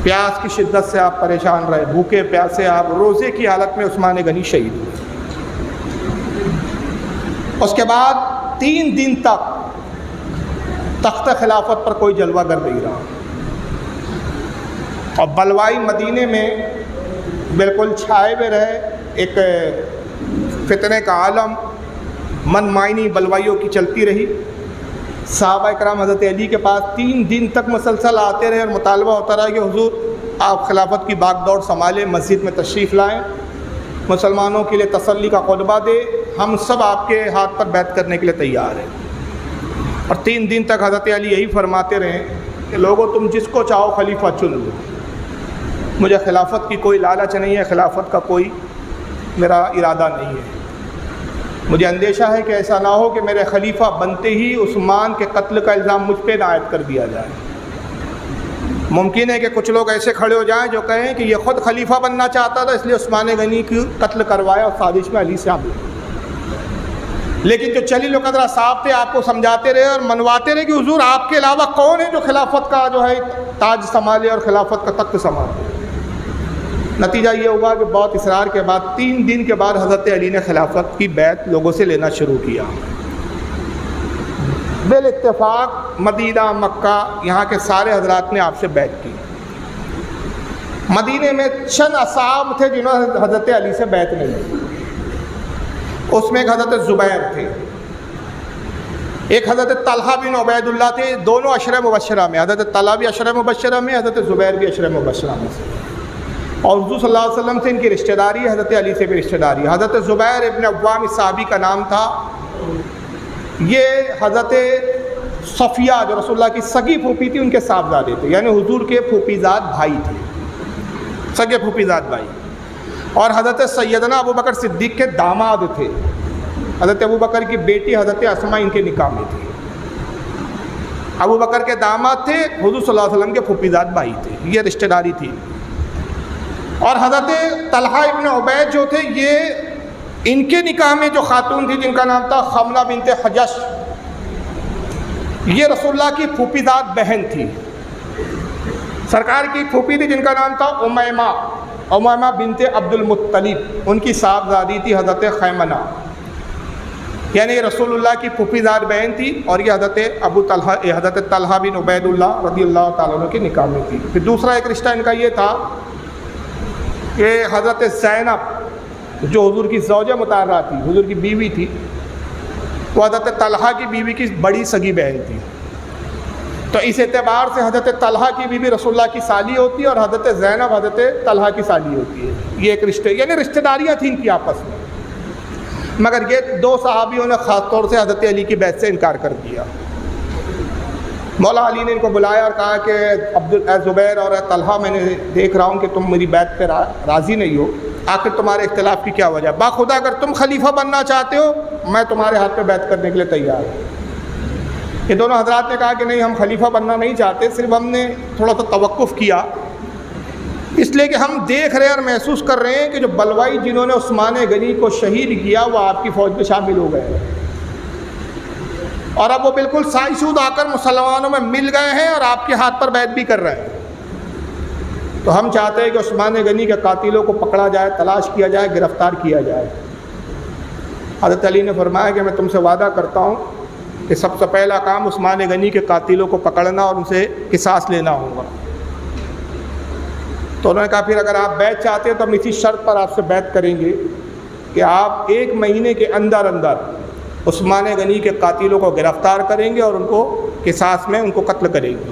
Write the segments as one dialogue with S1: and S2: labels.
S1: پیاس کی شدت سے آپ پریشان رہے، بھوکے پیاسے آپ روزے کی حالت میں عثمان غنی شہید ہوئے۔ اس کے بعد 3 دن تک تخت خلافت پر کوئی جلوہ گر نہیں رہا، اور بلوائی مدینے میں بالکل چھائے ہوئے رہے۔ ایک فتنے کا عالم، من معنی بلوائیوں کی چلتی رہی۔ صحابہ اکرام حضرت علی کے پاس 3 دن تک مسلسل آتے رہے اور مطالبہ ہوتا رہا کہ حضور آپ خلافت کی باغ دوڑ سنبھالیں، مسجد میں تشریف لائیں، مسلمانوں کے لیے تسلی کا خطبہ دے، ہم سب آپ کے ہاتھ پر بیعت کرنے کے لیے تیار ہیں۔ اور 3 دن تک حضرت علی یہی فرماتے رہے کہ لوگوں تم جس کو چاہو خلیفہ چن لو، مجھے خلافت کی کوئی لالچ نہیں ہے، خلافت کا کوئی میرا ارادہ نہیں ہے۔ مجھے اندیشہ ہے کہ ایسا نہ ہو کہ میرے خلیفہ بنتے ہی عثمان کے قتل کا الزام مجھ پہ عائد کر دیا جائے۔ ممکن ہے کہ کچھ لوگ ایسے کھڑے ہو جائیں جو کہیں کہ یہ خود خلیفہ بننا چاہتا تھا، اس لیے عثمان غنی کی قتل کروایا اور سازش میں علی سے عامل۔ لیکن جو چلی لوگ ذرا صاحب تھے آپ کو سمجھاتے رہے اور منواتے رہے کہ حضور آپ کے علاوہ کون ہے جو خلافت کا جو ہے تاج سنبھالے اور خلافت کا تخت سنبھالے۔ نتیجہ یہ ہوا کہ بہت اصرار کے بعد 3 دن کے بعد حضرت علی نے خلافت کی بیعت لوگوں سے لینا شروع کیا۔ بالاتفاق مدینہ، مکہ، یہاں کے سارے حضرات نے آپ سے بیعت کی۔ مدینے میں چند اصحاب تھے جنہوں نے حضرت علی سے بیعت نہیں کی۔ اس میں ایک حضرت زبیر تھے، ایک حضرت طلحہ بن عبید اللہ تھے، دونوں عشرہ مبشرہ میں، حضرت طلحہ بھی عشرہ مبشرہ میں، حضرت زبیر بھی عشرہ مبشرہ میں سے۔ اور حضور صلی اللہ علیہ وسلم سے ان کی رشتہ داری، حضرت علی سے بھی رشتہ داری۔ حضرت زبیر ابن عوام صحابی کا نام تھا، یہ حضرت صفیہ جو رسول اللہ کی سگی پھوپھی تھی ان کے صاحبزادے تھے، یعنی حضور کے پھوپھیزاد بھائی تھے، سگے پھوپھیزاد بھائی۔ اور حضرت سیدنا ابو بکر صدیق کے داماد تھے، حضرت ابو بکر کی بیٹی حضرت اسماء ان کے نکاح میں تھی۔ ابو بکر کے داماد تھے، حضور صلی اللہ علیہ وسلم کے پھوپھیزاد بھائی تھے، یہ رشتہ داری تھی۔ اور حضرت طلحہ ابن عبید جو تھے، یہ ان کے نکاح میں جو خاتون تھی جن کا نام تھا خملہ بنت حجش، یہ رسول اللہ کی پھوپھیزاد بہن تھی۔ سرکار کی پھوپھی تھی جن کا نام تھا امیمہ بنت عبد المطلب، ان کی صاحبزادی تھی حضرت خیمنہ، یعنی رسول اللہ کی پھوپھیزاد بہن تھی، اور یہ حضرت طلحہ بن عبید اللہ رضی اللہ تعالیٰ عنہ کے نکاح میں تھی۔ پھر دوسرا ایک رشتہ ان کا یہ تھا کہ حضرت زینب جو حضور کی زوجہ مطہرہ تھی، حضور کی بیوی تھی، وہ حضرت طلحہ کی بیوی کی بڑی سگی بہن تھی۔ تو اس اعتبار سے حضرت طلحہ کی بیوی رسول اللہ کی سالی ہوتی ہے اور حضرت زینب حضرت طلحہ کی سالی ہوتی ہے۔ یہ ایک رشتے، یعنی رشتہ داریاں تھیں ان کی آپس میں۔ مگر یہ 2 صحابیوں نے خاص طور سے حضرت علی کی بیعت سے انکار کر دیا۔ مولا علی نے ان کو بلایا اور کہا کہ زبیر اور طلحہ، میں نے دیکھ رہا ہوں کہ تم میری بیعت پہ راضی نہیں ہو، آخر تمہارے اختلاف کی کیا وجہ؟ باخدا اگر تم خلیفہ بننا چاہتے ہو میں تمہارے ہاتھ پہ بیعت کرنے کے لیے تیار ہوں۔ یہ دونوں حضرات نے کہا کہ نہیں، ہم خلیفہ بننا نہیں چاہتے، صرف ہم نے تھوڑا سا توقف کیا، اس لیے کہ ہم دیکھ رہے ہیں اور محسوس کر رہے ہیں کہ جو بلوائی جنہوں نے عثمان غنی کو شہید کیا وہ آپ کی فوج میں شامل ہو گئے ہیں، اور اب وہ بالکل سائے سود آ کر مسلمانوں میں مل گئے ہیں اور آپ کے ہاتھ پر بیعت بھی کر رہے ہیں۔ تو ہم چاہتے ہیں کہ عثمان غنی کے قاتلوں کو پکڑا جائے، تلاش کیا جائے، گرفتار کیا جائے۔ حضرت علی نے فرمایا کہ میں تم سے وعدہ کرتا ہوں کہ سب سے پہلا کام عثمان غنی کے قاتلوں کو پکڑنا اور ان سے قصاص لینا ہوگا۔ تو انہوں نے کہا پھر اگر آپ بیعت چاہتے ہیں تو ہم اسی شرط پر آپ سے بیعت کریں گے کہ آپ 1 مہینے کے اندر عثمان غنی کے قاتلوں کو گرفتار کریں گے اور ان کو قصاص میں ان کو قتل کریں گے۔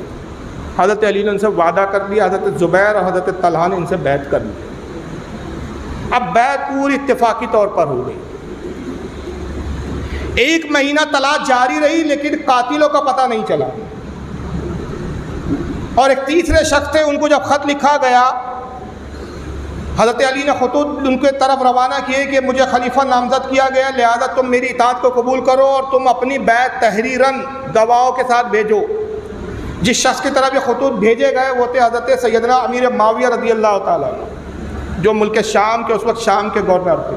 S1: حضرت علی نے ان سے وعدہ کر لیا، حضرت زبیر اور حضرت طلحہ نے ان سے بیعت کر لی۔ اب بیعت پوری اتفاقی طور پر ہو گئی۔ 1 مہینہ تلاش جاری رہی لیکن قاتلوں کا پتہ نہیں چلا، اور ایک تیسرے شخص تھے، ان کو جب خط لکھا گیا حضرت علی نے خطوط ان کے طرف روانہ کیے کہ مجھے خلیفہ نامزد کیا گیا، لہذا تم میری اطاعت کو قبول کرو اور تم اپنی بیعت تحریراً گواہوں کے ساتھ بھیجو۔ جس شخص کی طرف یہ خطوط بھیجے گئے وہ تھے حضرت سیدنا امیر معاویہ رضی اللہ تعالیٰ عنہ، جو ملک شام کے اس وقت شام کے گورنر تھے۔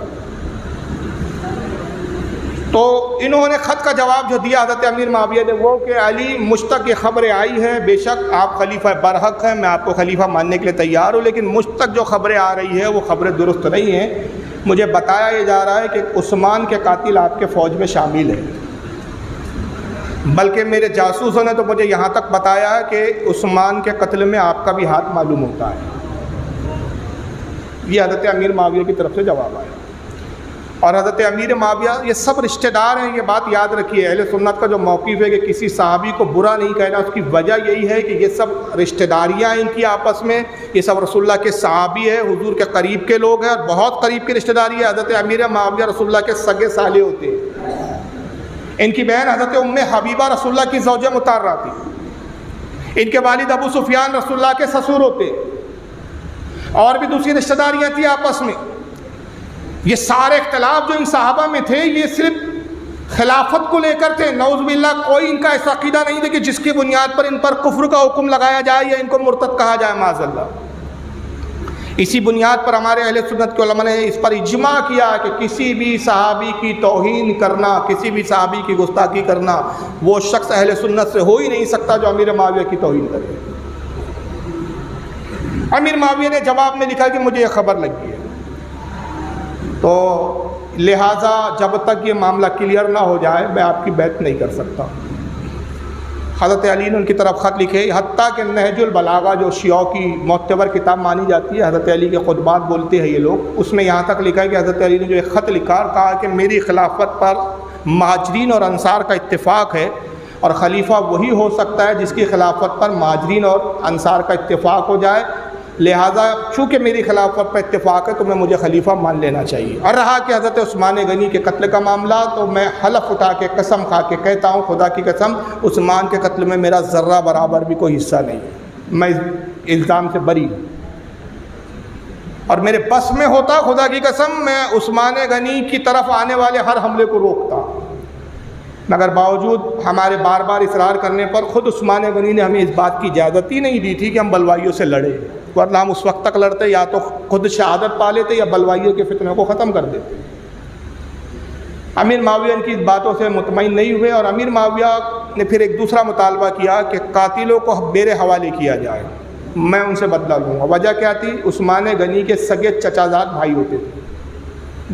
S1: تو انہوں نے خط کا جواب جو دیا حضرت امیر معاویہ نے وہ کہ علی مجھ تک یہ خبریں آئی ہیں، بے شک آپ خلیفہ برحق ہیں، میں آپ کو خلیفہ ماننے کے لیے تیار ہوں، لیکن مجھ تک جو خبریں آ رہی ہیں وہ خبریں درست نہیں ہیں۔ مجھے بتایا یہ جا رہا ہے کہ عثمان کے قاتل آپ کے فوج میں شامل ہیں، بلکہ میرے جاسوسوں نے تو مجھے یہاں تک بتایا کہ عثمان کے قتل میں آپ کا بھی ہاتھ معلوم ہوتا ہے۔ یہ حضرت امیر معاویہ کی طرف سے جواب آیا۔ اور حضرت امیر معاویہ یہ سب رشتہ دار ہیں، یہ بات یاد رکھیے۔ اہل سنت کا جو موقف ہے کہ کسی صحابی کو برا نہیں کہنا، اس کی وجہ یہی ہے کہ یہ سب رشتہ داریاں ہیں ان کی آپس میں، یہ سب رسول اللہ کے صحابی ہیں، حضور کے قریب کے لوگ ہیں، اور بہت قریب کی رشتہ داری ہے۔ حضرت امیر معاویہ رسول اللہ کے سگے سالے ہوتے ہیں۔ ان کی بہن حضرت ام حبیبہ رسول اللہ کی زوجہ مطہرہ تھی، ان کے والد ابو سفیان رسول اللہ کے سسر ہوتے، اور بھی دوسری رشتہ داریاں تھیں آپس میں۔ یہ سارے اختلاف جو ان صحابہ میں تھے یہ صرف خلافت کو لے کر تھے۔ نعوذ باللہ کوئی ان کا ایسا عقیدہ نہیں تھا کہ جس کی بنیاد پر ان پر کفر کا حکم لگایا جائے یا ان کو مرتد کہا جائے، معاذ اللہ۔ اسی بنیاد پر ہمارے اہل سنت کے علماء نے اس پر اجماع کیا کہ کسی بھی صحابی کی توہین کرنا، کسی بھی صحابی کی گستاخی کرنا، وہ شخص اہل سنت سے ہو ہی نہیں سکتا جو امیر معاویہ کی توہین کرے۔ امیر معاویہ نے جواب میں لکھا کہ مجھے یہ خبر لگی ہے، تو لہٰذا جب تک یہ معاملہ کلیئر نہ ہو جائے میں آپ کی بیعت نہیں کر سکتا۔ حضرت علی نے ان کی طرف خط لکھے، حتیٰ کہ نہج البلاغہ جو شیعوں کی معتبر کتاب مانی جاتی ہے، حضرت علی کے خطبات بولتے ہیں یہ لوگ، اس میں یہاں تک لکھا ہے کہ حضرت علی نے جو ایک خط لکھا اور کہا کہ میری خلافت پر مہاجرین اور انصار کا اتفاق ہے، اور خلیفہ وہی ہو سکتا ہے جس کی خلافت پر مہاجرین اور انصار کا اتفاق ہو جائے، لہٰذا چونکہ میری خلافت پر اتفاق ہے تو مجھے خلیفہ مان لینا چاہیے۔ اور رہا کہ حضرت عثمان غنی کے قتل کا معاملہ، تو میں حلف اٹھا کے قسم کھا کے کہتا ہوں، خدا کی قسم، عثمان کے قتل میں میرا ذرہ برابر بھی کوئی حصہ نہیں ہے، میں اس الزام سے بری ہوں، اور میرے بس میں ہوتا خدا کی قسم میں عثمان غنی کی طرف آنے والے ہر حملے کو روکتا، مگر باوجود ہمارے بار بار اصرار کرنے پر خود عثمان غنی نے ہمیں اس بات کی اجازت ہی نہیں دی تھی کہ ہم بلوائیوں سے لڑیں، ورنہ ہم اس وقت تک لڑتے یا تو خود شہادت پا لیتے یا بلوائیوں کے فتنے کو ختم کر دیتے۔ امیر معاویہ ان کی اس باتوں سے مطمئن نہیں ہوئے، اور امیر معاویہ نے پھر ایک دوسرا مطالبہ کیا کہ قاتلوں کو میرے حوالے کیا جائے، میں ان سے بدلہ لوں گا۔ وجہ کیا تھی؟ عثمان غنی کے سگے چچا زاد بھائی ہوتے تھے،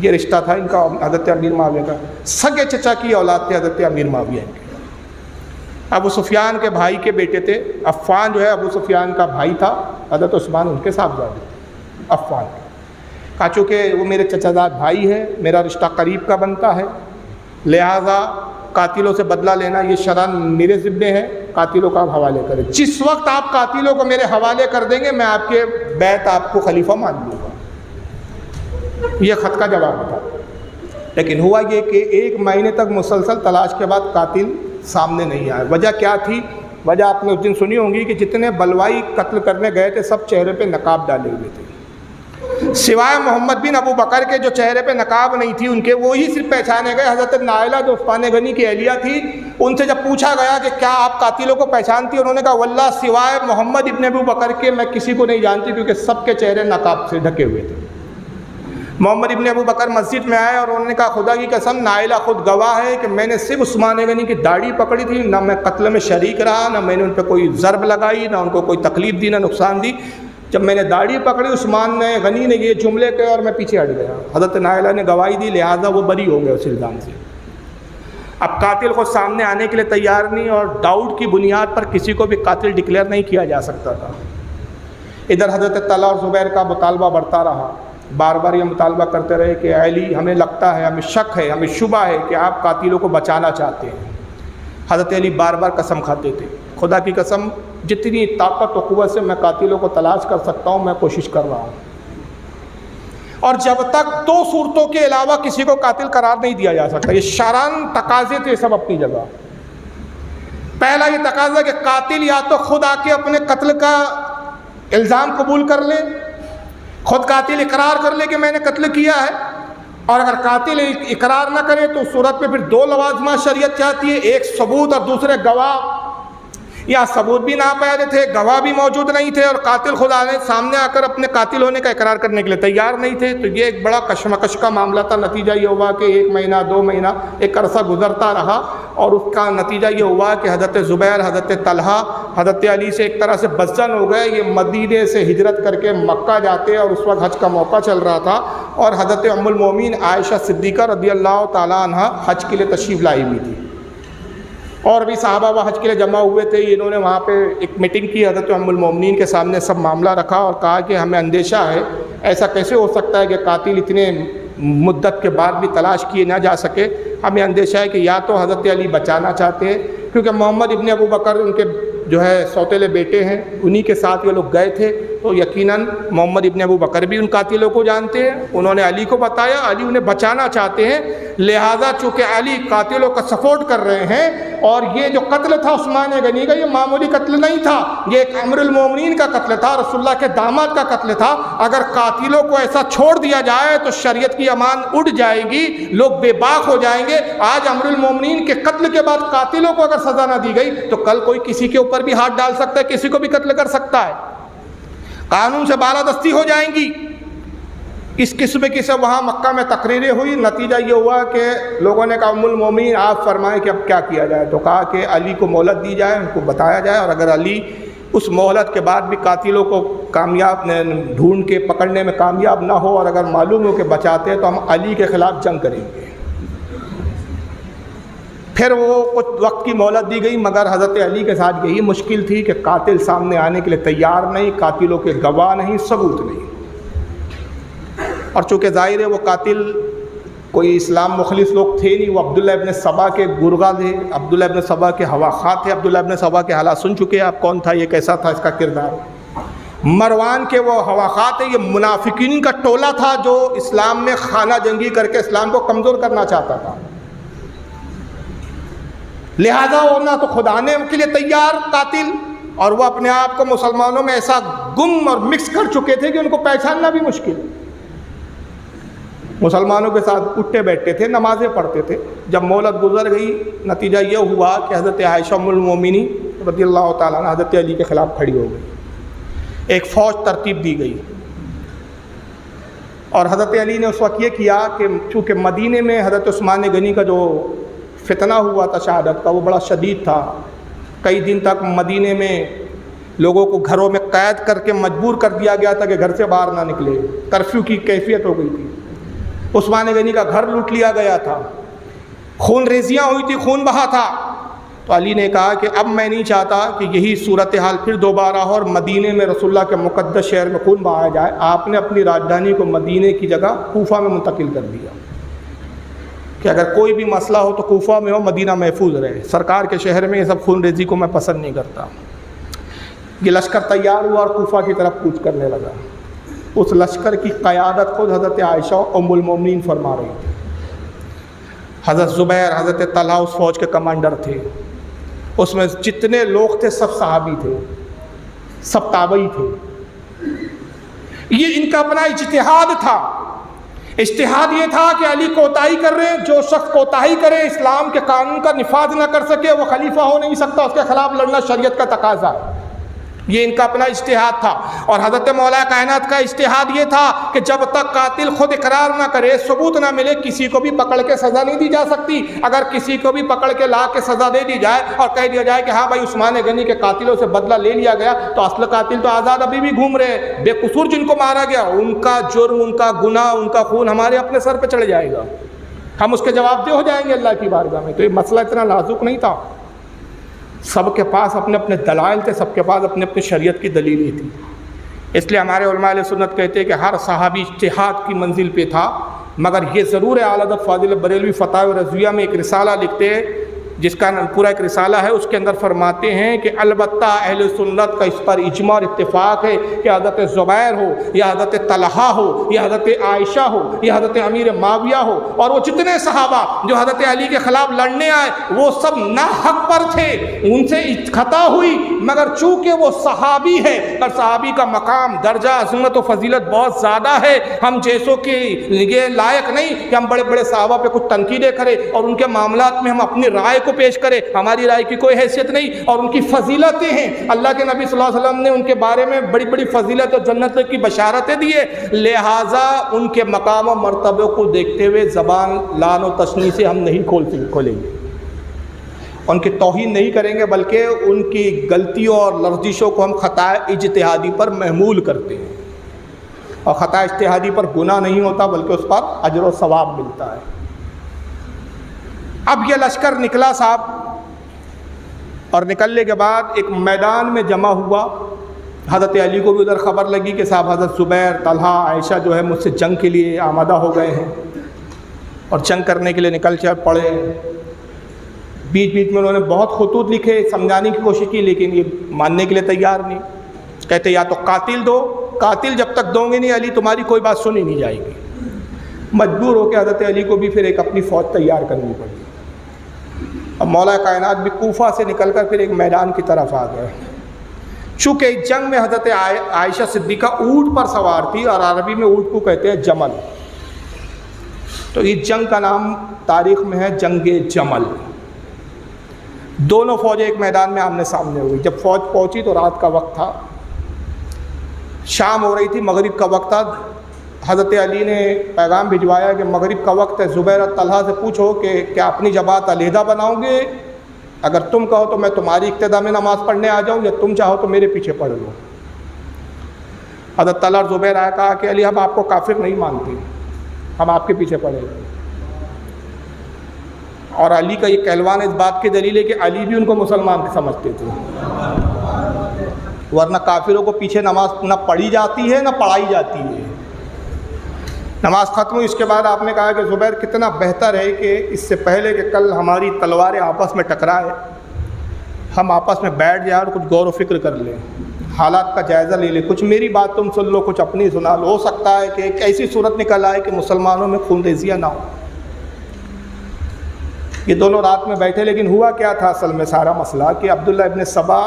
S1: یہ رشتہ تھا ان کا حضرت امیر معاویہ کا، سگے چچا کی اولاد تھے حضرت امیر معاویہ کے۔ ابو سفیان کے بھائی کے بیٹے تھے، عفان جو ہے ابو سفیان کا بھائی تھا، حضرت عثمان ان کے صاحبزادے تھے عفان کے۔ کہا چونکہ وہ میرے چچا زاد بھائی ہے، میرا رشتہ قریب کا بنتا ہے، لہٰذا قاتلوں سے بدلہ لینا یہ شرعاً میرے ذمے ہے، قاتلوں کا آپ حوالے کریں، جس وقت آپ قاتلوں کو میرے حوالے کر دیں گے میں آپ کے بیعت آپ کو خلیفہ مان لوں گا۔ یہ خط کا جواب تھا، لیکن ہوا یہ کہ 1 مہینے تک مسلسل تلاش کے بعد قاتل سامنے نہیں آئے۔ وجہ کیا تھی؟ وجہ آپ نے اس دن سنی ہوں گی کہ جتنے بلوائی قتل کرنے گئے تھے سب چہرے پہ نقاب ڈالے ہوئے تھے، سوائے محمد بن ابو بکر کے جو چہرے پہ نقاب نہیں تھی ان کے، وہی صرف پہچانے گئے۔ حضرت نائلہ جو عثمان غنی کی اہلیہ تھی، ان سے جب پوچھا گیا کہ کیا آپ قاتلوں کو پہچانتی، انہوں نے کہا واللہ سوائے محمد ابن ابو بکر کے میں کسی کو نہیں جانتی، کیونکہ سب کے چہرے نقاب سے ڈھکے ہوئے تھے۔ محمد ابن ابو بکر مسجد میں آئے اور انہوں نے کہا خدا کی قسم نائلہ خود گواہ ہے کہ میں نے صرف عثمان غنی کی داڑھی پکڑی تھی، نہ میں قتل میں شریک رہا، نہ میں نے ان پہ کوئی ضرب لگائی، نہ ان کو کوئی تکلیف دی، نہ نقصان دی۔ جب میں نے داڑھی پکڑی عثمان غنی نے یہ جملے کہے اور میں پیچھے ہٹ گیا۔ حضرت نائلہ نے گواہی دی، لہٰذا وہ بری ہو گئے اس الزام سے۔ اب قاتل کو سامنے آنے کے لیے تیار نہیں، اور ڈاؤٹ کی بنیاد پر کسی کو بھی قاتل ڈکلیئر نہیں کیا جا سکتا تھا۔ ادھر حضرت طلحہ اور زبیر کا مطالبہ بڑھتا رہا، بار بار یہ مطالبہ کرتے رہے کہ علی ہمیں لگتا ہے، ہمیں شک ہے، ہمیں شبہ ہے کہ آپ قاتلوں کو بچانا چاہتے ہیں۔ حضرت علی بار بار قسم کھاتے تھے، خدا کی قسم جتنی طاقت و قوت سے میں قاتلوں کو تلاش کر سکتا ہوں میں کوشش کر رہا ہوں، اور جب تک 2 صورتوں کے علاوہ کسی کو قاتل قرار نہیں دیا جا سکتا۔ یہ شرعاً تقاضے تھے سب اپنی جگہ۔ پہلا یہ تقاضا کہ قاتل یا تو خود آ کے اپنے قتل کا الزام قبول کر لے، خود قاتل اقرار کر لے کہ میں نے قتل کیا ہے، اور اگر قاتل اقرار نہ کرے تو صورت پہ پھر 2 لوازمات شریعت چاہتی ہے، ایک ثبوت اور دوسرے گواہ۔ یا ثبوت بھی ناپید تھے، گواہ بھی موجود نہیں تھے، اور قاتل خدا نے سامنے آ کر اپنے قاتل ہونے کا اقرار کرنے کے لیے تیار نہیں تھے، تو یہ ایک بڑا کشمکش کا معاملہ تھا۔ نتیجہ یہ ہوا کہ 1 مہینہ 2 مہینہ ایک عرصہ گزرتا رہا، اور اس کا نتیجہ یہ ہوا کہ حضرت زبیر، حضرت طلحہ حضرت علی سے ایک طرح سے بدظن ہو گئے۔ یہ مدینے سے ہجرت کر کے مکہ جاتے، اور اس وقت حج کا موقع چل رہا تھا، اور حضرت ام المومنین عائشہ صدیقہ رضی اللہ تعالیٰ عنہ حج کے لیے تشریف لائی ہوئی تھی، اور بھی صحابہ وہ حج کے لیے جمع ہوئے تھے۔ انہوں نے وہاں پہ ایک میٹنگ کی، حضرت ام المومنین کے سامنے سب معاملہ رکھا اور کہا کہ ہمیں اندیشہ ہے، ایسا کیسے ہو سکتا ہے کہ قاتل اتنے مدت کے بعد بھی تلاش کیے نہ جا سکے۔ ہمیں اندیشہ ہے کہ یا تو حضرت علی بچانا چاہتے ہیں، کیونکہ محمد ابن ابو بکر ان کے جو ہے سوتیلے بیٹے ہیں، انہی کے ساتھ یہ لوگ گئے تھے، تو یقیناً محمد ابن ابو بکر بھی ان قاتلوں کو جانتے ہیں۔ انہوں نے علی کو بتایا، علی انہیں بچانا چاہتے ہیں، لہٰذا چونکہ علی قاتلوں کا سپورٹ کر رہے ہیں، اور یہ جو قتل تھا عثمان غنی کا، یہ معمولی قتل نہیں تھا، یہ ایک امیر المومنین کا قتل تھا، رسول اللہ کے داماد کا قتل تھا۔ اگر قاتلوں کو ایسا چھوڑ دیا جائے تو شریعت کی امان اڑ جائے گی، لوگ بے باک ہو جائیں گے۔ آج امیر المومنین کے قتل کے بعد قاتلوں کو اگر سزا نہ دی گئی تو کل کوئی کسی کے اوپر بھی ہاتھ ڈال سکتا ہے، کسی کو بھی قتل کر سکتا ہے، قانون سے بالادستی ہو جائیں گی۔ اس قسم کی سے وہاں مکہ میں تقریریں ہوئی، نتیجہ یہ ہوا کہ لوگوں نے کہا ام المومنین آپ فرمائیں کہ اب کیا کیا جائے، تو کہا کہ علی کو مہلت دی جائے، ان کو بتایا جائے، اور اگر علی اس مہلت کے بعد بھی قاتلوں کو کامیاب ڈھونڈ کے پکڑنے میں کامیاب نہ ہو، اور اگر معلوم ہو کہ بچاتے ہیں، تو ہم علی کے خلاف جنگ کریں گے۔ پھر وہ کچھ وقت کی مہلت دی گئی، مگر حضرت علی کے ساتھ یہی مشکل تھی کہ قاتل سامنے آنے کے لیے تیار نہیں، قاتلوں کے گواہ نہیں، ثبوت نہیں، اور چونکہ ظاہر ہے وہ قاتل کوئی اسلام مخلص لوگ تھے نہیں، وہ عبداللہ ابن سبا کے گرگا تھے، عبداللہ ابن سبا کے ہواخواہ تھے۔ عبداللہ ابن سبا کے حالات سن چکے ہیں آپ، کون تھا یہ، کیسا تھا اس کا کردار۔ مروان کے وہ ہواخواہ تھے، یہ منافقین کا ٹولہ تھا جو اسلام میں خانہ جنگی کر کے اسلام کو کمزور کرنا چاہتا تھا، لہذا وہ نہ تو خدا نے ان کے لیے تیار قاتل، اور وہ اپنے آپ کو مسلمانوں میں ایسا گم اور مکس کر چکے تھے کہ ان کو پہچاننا بھی مشکل۔ مسلمانوں کے ساتھ اٹھتے بیٹھتے تھے، نمازیں پڑھتے تھے۔ جب مہلت گزر گئی، نتیجہ یہ ہوا کہ حضرت عائشہ ام المومنین رضی اللہ تعالیٰ عنہ حضرت علی کے خلاف کھڑی ہو گئی، ایک فوج ترتیب دی گئی، اور حضرت علی نے اس وقت یہ کیا کہ چونکہ مدینے میں حضرت عثمان غنی کا جو فتنہ ہوا تھا شہادت کا، وہ بڑا شدید تھا، کئی دن تک مدینے میں لوگوں کو گھروں میں قید کر کے مجبور کر دیا گیا تھا کہ گھر سے باہر نہ نکلے، کرفیو کی کیفیت ہو گئی تھی، عثمان غنی کا گھر لوٹ لیا گیا تھا، خون ریزیاں ہوئی تھی، خون بہا تھا۔ تو علی نے کہا کہ اب میں نہیں چاہتا کہ یہی صورتحال پھر دوبارہ ہو اور مدینے میں رسول اللہ کے مقدس شہر میں خون بہایا جائے۔ آپ نے اپنی راجدھانی کو مدینے کی جگہ کوفہ میں منتقل کر دیا کہ اگر کوئی بھی مسئلہ ہو تو کوفہ میں ہو، مدینہ محفوظ رہے، سرکار کے شہر میں یہ سب خون ریزی کو میں پسند نہیں کرتا۔ یہ لشکر تیار ہوا اور کوفہ کی طرف کوچ کرنے لگا۔ اس لشکر کی قیادت خود حضرت عائشہ ام المومنین فرما رہی تھی۔ حضرت زبیر، حضرت طلحہ اس فوج کے کمانڈر تھے، اس میں جتنے لوگ تھے سب صحابی تھے، سب تابعی تھے۔ یہ ان کا اپنا اجتہاد تھا۔ اجتہاد یہ تھا کہ علی کوتاہی کر رہے ہیں، جو شخص کوتاہی کرے، اسلام کے قانون کا نفاذ نہ کر سکے، وہ خلیفہ ہو نہیں سکتا، اس کے خلاف لڑنا شریعت کا تقاضا ہے۔ یہ ان کا اپنا اجتہاد تھا، اور حضرت مولا کائنات کا اجتہاد یہ تھا کہ جب تک قاتل خود اقرار نہ کرے، ثبوت نہ ملے، کسی کو بھی پکڑ کے سزا نہیں دی جا سکتی۔ اگر کسی کو بھی پکڑ کے لا کے سزا دے دی جائے اور کہہ دیا جائے کہ ہاں بھائی عثمان غنی کے قاتلوں سے بدلہ لے لیا گیا، تو اصل قاتل تو آزاد ابھی بھی گھوم رہے، بے قصور جن کو مارا گیا، ان کا جرم، ان کا گناہ، ان کا خون ہمارے اپنے سر پہ چڑھ جائے گا، ہم اس کے جواب دہ ہو جائیں گے اللہ کی بارگاہ میں۔ تو یہ مسئلہ اتنا نازک نہیں تھا، سب کے پاس اپنے اپنے دلائل تھے، سب کے پاس اپنے اپنی شریعت کی دلیلیں تھیں۔ اس لیے ہمارے علماء اہل سنت کہتے ہیں کہ ہر صحابی اجتہاد کی منزل پہ تھا، مگر یہ ضرور ہے، اعلی حضرت فاضل بریلوی فتاوی رضویہ میں ایک رسالہ لکھتے ہیں، جس کا پورا ایک رسالہ ہے، اس کے اندر فرماتے ہیں کہ البتہ اہل سنت کا اس پر اجماع اور اتفاق ہے کہ حضرت زبیر ہو یا حضرت طلحہ ہو یا حضرت عائشہ ہو یا حضرت امیر معاویہ ہو، اور وہ جتنے صحابہ جو حضرت علی کے خلاف لڑنے آئے، وہ سب ناحق پر تھے، ان سے خطا ہوئی، مگر چونکہ وہ صحابی ہے اور صحابی کا مقام، درجہ، عظمت و فضیلت بہت زیادہ ہے، ہم جیسوں کے یہ لائق نہیں کہ ہم بڑے بڑے صحابہ پہ کچھ تنقیدیں کریں اور ان کے معاملات میں ہم اپنی رائے کو پیش کرے، ہماری رائے کی کوئی حیثیت نہیں۔ اور ان کی فضیلتیں ہیں، اللہ کے نبی صلی اللہ علیہ وسلم نے ان کے بارے میں بڑی بڑی فضیلت اور جنت کی بشارتیں دی ہے، لہٰذا ان کے مقام و مرتبے کو دیکھتے ہوئے زبان لعن و تشنیع سے ہم نہیں کھولیں گے، ان کی توہین نہیں کریں گے، بلکہ ان کی غلطیوں اور لرزشوں کو ہم خطا اجتہادی پر محمول کرتے ہیں، اور خطا اجتہادی پر گناہ نہیں ہوتا بلکہ اس پر اجر و ثواب ملتا ہے۔ اب یہ لشکر نکلا صاحب، اور نکلنے کے بعد ایک میدان میں جمع ہوا۔ حضرت علی کو بھی ادھر خبر لگی کہ صاحب حضرت زبیر، طلحہ، عائشہ جو ہے مجھ سے جنگ کے لیے آمادہ ہو گئے ہیں اور جنگ کرنے کے لیے نکل پڑے۔ بیچ بیچ میں انہوں نے بہت خطوط لکھے، سمجھانے کی کوشش کی، لیکن یہ ماننے کے لیے تیار نہیں۔ کہتے یا تو قاتل دو، قاتل جب تک دو گے نہیں علی تمہاری کوئی بات سنی نہیں جائے گی۔ مجبور ہو کے حضرت علی کو بھی پھر ایک اپنی فوج تیار کرنی پڑی۔ اب مولا کائنات بھی کوفہ سے نکل کر پھر ایک میدان کی طرف آ گئے۔ چونکہ اس جنگ میں حضرت عائشہ صدیقہ اونٹ پر سوار تھی، اور عربی میں اونٹ کو کہتے ہیں جمل، تو اس جنگ کا نام تاریخ میں ہے جنگ جمل۔ دونوں فوجیں ایک میدان میں آمنے سامنے ہوئی۔ جب فوج پہنچی تو رات کا وقت تھا، شام ہو رہی تھی، مغرب کا وقت تھا۔ حضرت علی نے پیغام بھجوایا کہ مغرب کا وقت ہے، زبیر اور طلحہ سے پوچھو کہ کیا اپنی جماعت علیحدہ بناؤ گے؟ اگر تم کہو تو میں تمہاری اقتداء میں نماز پڑھنے آ جاؤں، یا تم چاہو تو میرے پیچھے پڑھ لو۔ حضرت طلحہ اور زبیر آیا، کہا کہ علی ہم آپ کو کافر نہیں مانتے، ہم آپ کے پیچھے پڑیں گے۔ اور علی کا یہ کہلوان اس بات کی دلیل ہے کہ علی بھی ان کو مسلمان سمجھتے تھے، ورنہ کافروں کو پیچھے نماز نہ پڑھی جاتی ہے نہ پڑھائی جاتی ہے۔ نماز ختم ہوئی، اس کے بعد آپ نے کہا کہ زبیر کتنا بہتر ہے کہ اس سے پہلے کہ کل ہماری تلواریں آپس میں ٹکرائے، ہم آپس میں بیٹھ جائیں اور کچھ غور و فکر کر لیں، حالات کا جائزہ لے لیں، کچھ میری بات تم سن لو، کچھ اپنی سنا لو۔ ہو سکتا ہے کہ ایک ایسی صورت نکل آئے کہ مسلمانوں میں خون ریزیاں نہ ہو۔ یہ دونوں رات میں بیٹھے، لیکن ہوا کیا تھا اصل میں سارا مسئلہ کہ عبداللہ ابن سبا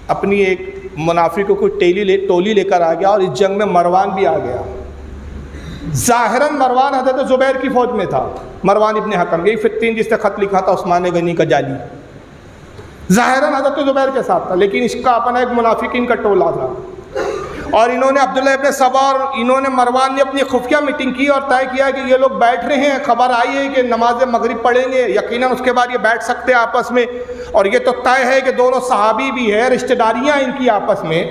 S1: اپنی ایک منافقوں کو ٹولی لے کر آ گیا، اور اس جنگ میں مروان بھی آ گیا۔ ظاہراً مروان حضرت زبیر کی فوج میں تھا، مروان ابن حکم، یہی فتین جس نے خط لکھا تھا عثمان غنی کا جعلی، ظاہراً حضرت زبیر کے ساتھ تھا، لیکن اس کا اپنا ایک منافقین کا ٹولہ تھا۔ اور انہوں نے عبداللہ ابن سبا اور انہوں نے مروان نے اپنی خفیہ میٹنگ کی اور طے کیا کہ یہ لوگ بیٹھ رہے ہیں، خبر آئی ہے کہ نماز مغرب پڑھیں گے، یقیناً اس کے بعد یہ بیٹھ سکتے ہیں آپس میں، اور یہ تو طے ہے کہ دونوں صحابی بھی ہے، رشتہ داریاں ان کی آپس میں،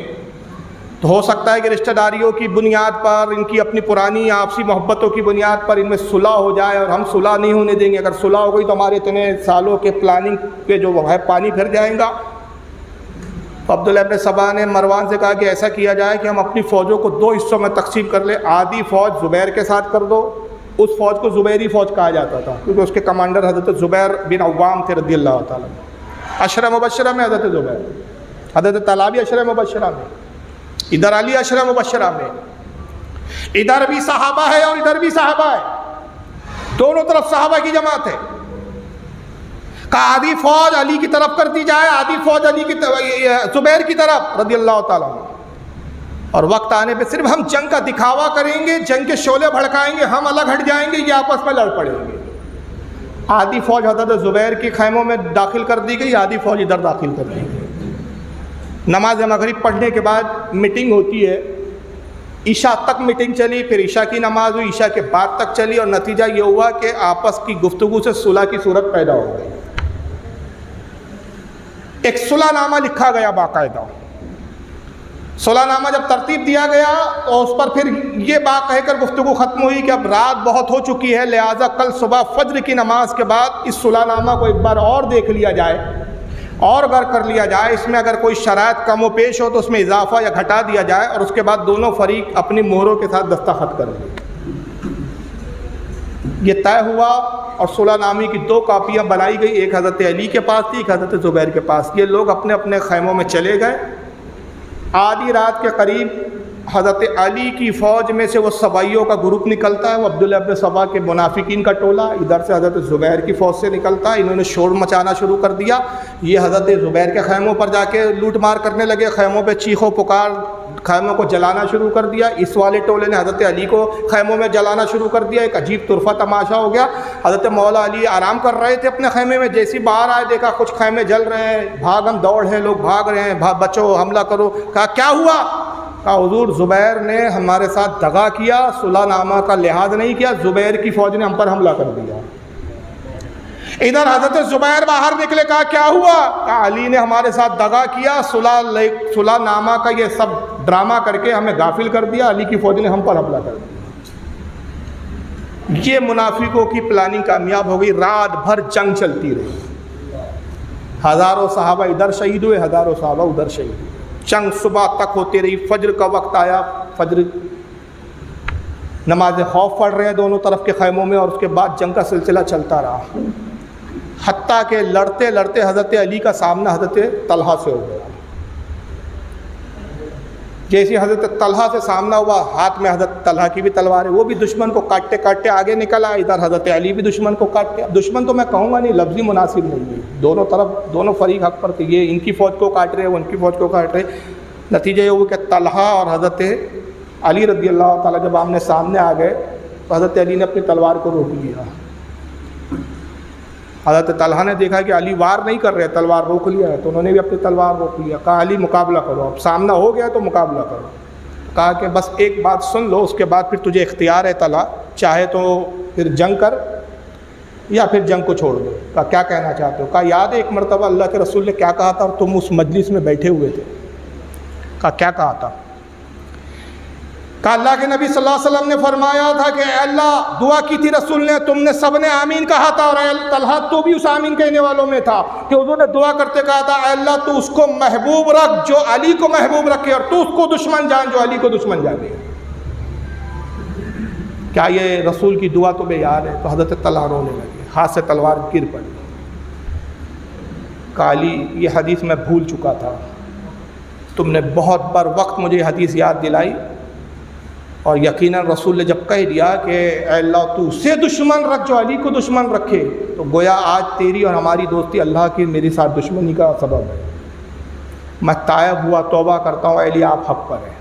S1: تو ہو سکتا ہے کہ رشتہ داریوں کی بنیاد پر، ان کی اپنی پرانی آپسی محبتوں کی بنیاد پر ان میں صلح ہو جائے، اور ہم صلح نہیں ہونے دیں گے۔ اگر صلح ہو گئی تو ہمارے اتنے سالوں کے پلاننگ پہ جو ہے پانی پھر جائیں گا۔ تو عبداللہ ابن سبا نے مروان سے کہا کہ ایسا کیا جائے کہ ہم اپنی فوجوں کو دو حصوں میں تقسیم کر لیں، آدھی فوج زبیر کے ساتھ کر دو، اس فوج کو زبیری فوج کہا جاتا تھا کیونکہ اس کے کمانڈر حضرت زبیر بن عوام تھے رضی اللہ تعالیٰ، عشرہ مبشرہ میں حضرت زبیر، حضرت طلحہ بھی عشرہ مبشرہ میں، ادھر علی عشرہ مبشرہ میں، ادھر بھی صحابہ ہے اور ادھر بھی صحابہ ہے، دونوں طرف صحابہ کی جماعت ہے۔ کہا آدھی فوج علی کی طرف کر دی جائے، آدھی فوج علی کی زبیر کی طرف رضی اللہ تعالیٰ عنہ، اور وقت آنے پہ صرف ہم جنگ کا دکھاوا کریں گے، جنگ کے شعلے بھڑکائیں گے، ہم الگ ہٹ جائیں گے، یہ آپس میں لڑ پڑیں گے۔ آدھی فوج حضرت زبیر کے خیموں میں داخل کر دی گئی، آدھی فوج ادھر داخل کر دی گئی۔ نماز مغرب پڑھنے کے بعد میٹنگ ہوتی ہے، عشاء تک میٹنگ چلی، پھر عشاء کی نماز ہوئی، عشاء کے بعد تک چلی، اور نتیجہ یہ ہوا کہ آپس کی گفتگو سے صلح کی صورت پیدا ہو گئی۔ ایک صلح نامہ لکھا گیا باقاعدہ، صلح نامہ جب ترتیب دیا گیا تو اس پر پھر یہ بات کہہ کر گفتگو ختم ہوئی کہ اب رات بہت ہو چکی ہے، لہٰذا کل صبح فجر کی نماز کے بعد اس صلح نامہ کو ایک بار اور دیکھ لیا جائے اور غور کر لیا جائے، اس میں اگر کوئی شرائط کم و پیش ہو تو اس میں اضافہ یا گھٹا دیا جائے، اور اس کے بعد دونوں فریق اپنی مہروں کے ساتھ دستخط کر دیں۔ یہ طے ہوا، اور صلح نامے کی دو کاپیاں بنائی گئی، ایک حضرت علی کے پاس تھی، ایک حضرت زبیر کے پاس۔ یہ لوگ اپنے اپنے خیموں میں چلے گئے۔ آدھی رات کے قریب حضرت علی کی فوج میں سے وہ سبائیوں کا گروپ نکلتا ہے، وہ عبداللہ ابن سبا کے منافقین کا ٹولہ، ادھر سے حضرت زبیر کی فوج سے نکلتا ہے۔ انہوں نے شور مچانا شروع کر دیا، یہ حضرت زبیر کے خیموں پر جا کے لوٹ مار کرنے لگے، خیموں پہ چیخ و پکار خیموں کو جلانا شروع کر دیا، اس والے ٹولے نے حضرت علی کو خیموں میں جلانا شروع کر دیا، ایک عجیب طرفہ تماشا ہو گیا۔ حضرت مولا علی آرام کر رہے تھے اپنے خیمے میں، جیسی باہر آئے دیکھا کچھ خیمے جل رہے ہیں، بھاگم دوڑ ہے، لوگ بھاگ رہے ہیں، بچو حملہ کرو۔ کہا کیا ہوا؟ کہا حضور زبیر نے ہمارے ساتھ دغا کیا، صلح نامہ کا لحاظ نہیں کیا، زبیر کی فوج نے ہم پر حملہ کر دیا۔ ادھر حضرت زبیر باہر نکلے، کہا کیا ہوا؟ کہا علی نے ہمارے ساتھ دغا کیا، صلح نامہ کا یہ سب ڈرامہ کر کے ہمیں غافل کر دیا، علی کی فوج نے ہم پر حملہ کر دیا۔ یہ منافقوں کی پلاننگ کامیاب ہو گئی، رات بھر جنگ چلتی رہی، ہزاروں صحابہ ادھر شہید ہوئے، ہزاروں صحابہ ادھر شہید ہوئے، جنگ صبح تک ہوتی رہی۔ فجر کا وقت آیا، فجر نماز خوف پڑھ رہے ہیں دونوں طرف کے خیموں میں، اور اس کے بعد جنگ کا سلسلہ چلتا رہا، حتیٰ کہ لڑتے لڑتے حضرت علی کا سامنا حضرت طلحہ سے ہو گیا۔ جیسے حضرت طلحہ سے سامنا ہوا، ہاتھ میں حضرت طلحہ کی بھی تلوار ہے، وہ بھی دشمن کو کاٹتے کاٹتے آگے نکل آیا، ادھر حضرت علی بھی دشمن کو کاٹتے۔ دشمن تو میں کہوں گا نہیں، لفظی مناسب نہیں ہے، دونوں طرف دونوں فریق حق پر تھے، یہ ان کی فوج کو کاٹ رہے، وہ ان کی فوج کو کاٹ رہے۔ نتیجہ یہ ہوا کہ طلحہ اور حضرت علی رضی اللہ تعالیٰ جب آمنے سامنے آ گئے تو حضرت علی نے اپنی تلوار کو روک لیا۔ حضرت طلحہ نے دیکھا کہ علی وار نہیں کر رہے، تلوار روک لیا ہے، تو انہوں نے بھی اپنی تلوار روک لیا۔ کہا علی مقابلہ کرو، اب سامنا ہو گیا تو مقابلہ کرو۔ کہا کہ بس ایک بات سن لو، اس کے بعد پھر تجھے اختیار ہے طلحہ، چاہے تو پھر جنگ کر یا پھر جنگ کو چھوڑ دو۔ کہا کیا کہنا چاہتے ہو؟ کہا یاد ہے ایک مرتبہ اللہ کے رسول نے کیا کہا تھا اور تم اس مجلس میں بیٹھے ہوئے تھے؟ کہا کیا کہا تھا؟ کہا اللہ کے نبی صلی اللہ علیہ وسلم نے فرمایا تھا کہ اے اللہ، دعا کی تھی رسول نے، تم نے سب نے آمین کہا تھا، اور اے طلحہ تو بھی اس آمین کہنے والوں میں تھا کہ حضور نے دعا کرتے کہا تھا اے اللہ تو اس کو محبوب رکھ جو علی کو محبوب رکھے، اور تو اس کو دشمن جان جو علی کو دشمن جانے۔ کیا یہ رسول کی دعا تمہیں یاد ہے؟ تو حضرت طلحہ رونے لگے، ہاتھ سے تلوار گر پڑی۔ کہا علی یہ حدیث میں بھول چکا تھا، تم نے بہت بر وقت مجھے یہ حدیث یاد دلائی، اور یقیناً رسول نے جب کہہ دیا کہ اے اللہ تو اسے دشمن رکھ جو علی کو دشمن رکھے، تو گویا آج تیری اور ہماری دوستی اللہ کی میرے ساتھ دشمنی کا سبب ہے۔ میں تائب ہوا، توبہ کرتا ہوں، اے علی آپ حق پر ہیں،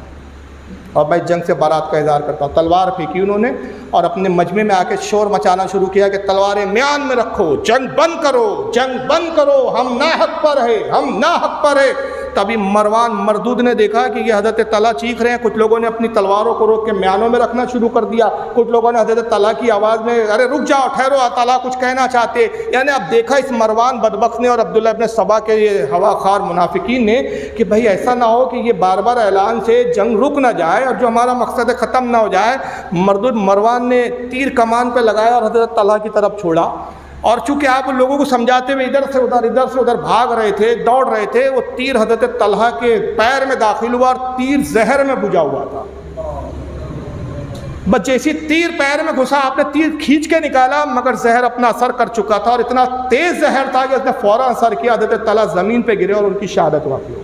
S1: اور میں جنگ سے برات کا اظہار کرتا ہوں۔ تلوار پھینکی انہوں نے، اور اپنے مجمع میں آ کے شور مچانا شروع کیا کہ تلواریں میان میں رکھو، جنگ بند کرو، جنگ بند کرو، ہم نا حق پر ہے، ہم نا حق پر ہے۔ تبھی مروان مردود نے دیکھا کہ یہ حضرت طلحہ چیخ رہے ہیں، کچھ لوگوں نے اپنی تلواروں کو روک کے میانوں میں رکھنا شروع کر دیا، کچھ لوگوں نے حضرت طلحہ کی آواز میں ارے رک جاؤ، ٹھہرو، طلحہ کچھ کہنا چاہتے۔ یعنی اب دیکھا اس مروان بدبخت نے اور عبداللہ ابن سبا کے یہ ہوا خار منافقین نے کہ بھائی ایسا نہ ہو کہ یہ بار بار اعلان سے جنگ رک نہ جائے اور جو ہمارا مقصد ہے ختم نہ ہو جائے۔ مردود مروان نے تیر کمان پہ لگایا اور حضرت طلحہ کی طرف چھوڑا، اور چونکہ آپ لوگوں کو سمجھاتے ہوئے ادھر سے ادھر بھاگ رہے تھے، دوڑ رہے تھے، وہ تیر حضرت طلحہ کے پیر میں داخل ہوا اور تیر زہر میں بجھا ہوا تھا۔ بس جیسی تیر پیر میں گھسا، آپ نے تیر کھینچ کے نکالا، مگر زہر اپنا اثر کر چکا تھا، اور اتنا تیز زہر تھا کہ اس نے فوراً اثر کیا، حضرت طلحہ زمین پہ گرے اور ان کی شہادت واقع ہو۔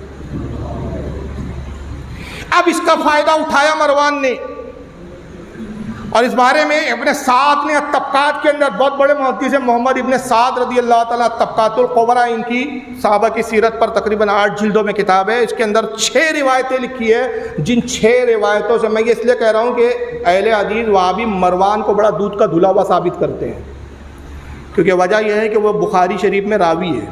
S1: اب اس کا فائدہ اٹھایا مروان نے، اور اس بارے میں ابن سعد نے طبقات کے اندر، بہت بڑے محدث ہیں محمد ابن سعد رضی اللہ تعالیٰ، طبقات القبریٰ ان کی صحابہ کی سیرت پر تقریباً 8 جلدوں میں کتاب ہے، اس کے اندر 6 روایتیں لکھی ہے، جن 6 روایتوں سے میں یہ اس لیے کہہ رہا ہوں کہ اہل حدیث وہابی مروان کو بڑا دودھ کا دھلا ہوا ثابت کرتے ہیں، کیونکہ وجہ یہ ہے کہ وہ بخاری شریف میں راوی ہے،